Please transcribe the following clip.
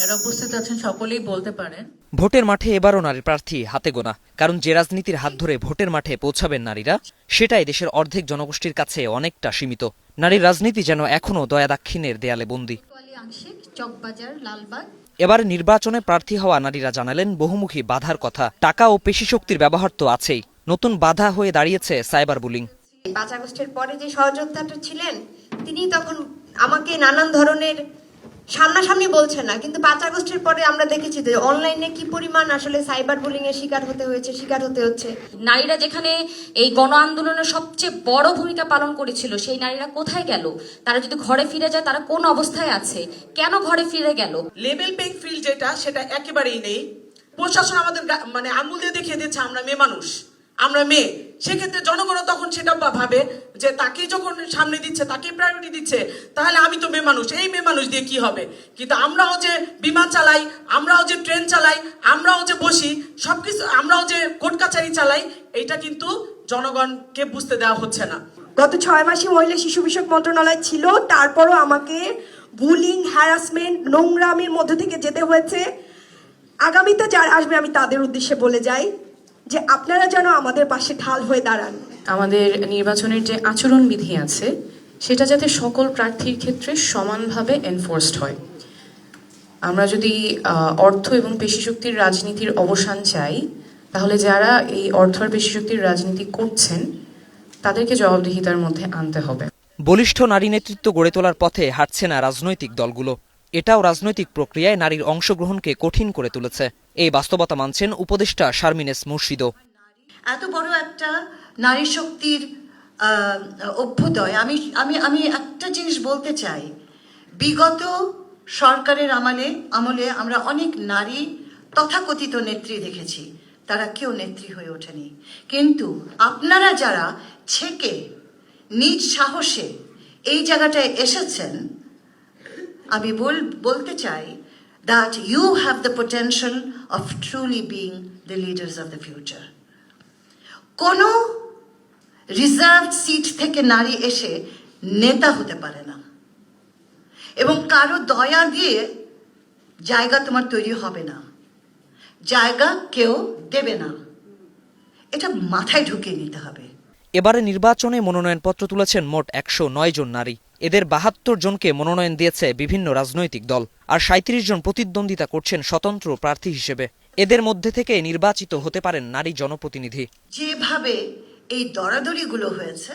যারা উপস্থিত আছেন সকলেই বলতে পারেন। ভোটের মাঠে এবারও নারী প্রার্থী হাতে গোনা, কারণ যে রাজনীতির হাত ধরে ভোটের মাঠে পৌঁছাবেন নারীরা, সেটাই দেশের অর্ধেক জনগোষ্ঠীর কাছে অনেকটা সীমিত। নারীর রাজনীতি যেন এখনও দয়া দাক্ষিণ্যের দেয়ালে বন্দী। এবার নির্বাচনে প্রার্থী হওয়া নারীরা জানালেন বহুমুখী বাধার কথা। টাকা ও পেশিশক্তির ব্যবহার তো আছেই, নতুন বাধা হয়ে দাঁড়িয়েছে সাইবার বুলিং। 5 আগস্টের পরে যে সহযোদ্ধাটা ছিলেন তিনি তখন আমাকে নানান ধরনের সামনাসামনি বলছেন না, কিন্তু 5 আগস্টের পরে আমরা দেখেছি যে অনলাইনে কি পরিমাণ আসলে সাইবার বুলিং এর শিকার হতে হচ্ছে। নারীরা যেখানে এই গণ আন্দোলনের সবচেয়ে বড় ভূমিকা পালন করেছিল, সেই নারীরা কোথায় গেল? তারা যদি ঘরে ফিরে যায়, তারা কোন অবস্থায় আছে? কেন ঘরে ফিরে গেল? লেভেল প্লেইং ফিল্ড যেটা, সেটা একেবারেই নেই। প্রশাসন আমাদের মানে আঙুল দিয়ে দেখিয়ে দিচ্ছে আমরা মেয়ে মানুষ, আমরা মেয়ে। সেক্ষেত্রে জনগণ তখন সেটা ভাবে যে তাকেই যখন সামনে দিচ্ছে, তাকেই প্রায়োরিটি দিচ্ছে, তাহলে আমি তো মেয়ে মানুষ, এই মেয়ে মানুষ দিয়ে কি হবে? কিন্তু আমরাও যে বিমান চালাই, আমরাও যে ট্রেন চালাই, আমরাও যে বসি, সবকিছু আমরাও যে কোর্ট কাছারি চালাই, এইটা কিন্তু জনগণকে বুঝতে দেওয়া হচ্ছে না। গত 6 মাসে মহিলা শিশু বিষয়ক মন্ত্রণালয় ছিল, তারপরও আমাকে বুলিং, হ্যারাসমেন্ট, নোংরামির মধ্যে থেকে যেতে হয়েছে। আগামীতে যারা আসবে আমি তাদের উদ্দেশ্যে বলে যাই যে আপনারা যেন আমাদের পাশে ঢাল হয়ে দাঁড়ান। আমাদের নির্বাচনের যে আচরণ বিধি আছে সেটা যাতে সকল প্রার্থীর ক্ষেত্রে সমানভাবে এনফোর্সড হয়। আমরা যদি অর্থ এবং পেশিশক্তির রাজনীতির অবসান চাই, তাহলে যারা এই অর্থ আর পেশিশক্তির রাজনীতি করছেন তাদেরকে জবাবদিহিতার মধ্যে আনতে হবে। বলিষ্ঠ নারী নেতৃত্ব গড়ে তোলার পথে হাঁটছে না রাজনৈতিক দলগুলো। এটাও রাজনৈতিক প্রক্রিয়ায় নারীর অংশগ্রহণকে কঠিন করে তুলেছে। এই বাস্তবতা মানছেন উপদেষ্টা শারমিন এস মুর্শিদও। এত বড় একটা নারী শক্তির অভ্যুদয়, আমি একটা জিনিস বলতে চাই, বিগত সরকারের আমলে আমরা অনেক নারী তথাকথিত নেত্রী দেখেছি, তারা কেউ নেত্রী হয়ে ওঠেনি। কিন্তু আপনারা যারা ছেকে নিজ সাহসে এই জায়গাটায় এসেছেন, আমি বলতে চাই that you have the potential of truly being the leaders of the future. কোনো রিজার্ভ সিট থেকে নারী এসে নেতা হতে পারে না, এবং কারো দয়া দিয়ে জায়গা তোমার তৈরি হবে না, জায়গা কেউ দেবে না, এটা মাথায় ঢুকিয়ে নিতে হবে। এবারে নির্বাচনে মনোনয়নপত্র তুলেছেন মোট 109 জন নারী। এদের 72 জনকে মনোনয়ন দিয়েছে বিভিন্ন রাজনৈতিক দল, আর 37 জন প্রতিদ্বন্দ্বিতা করছেন স্বতন্ত্র প্রার্থী হিসেবে। এদের মধ্যে থেকে নির্বাচিত হতে পারেন নারী জনপ্রতিনিধি। যেভাবে এই দরাদরিগুলো হয়েছে,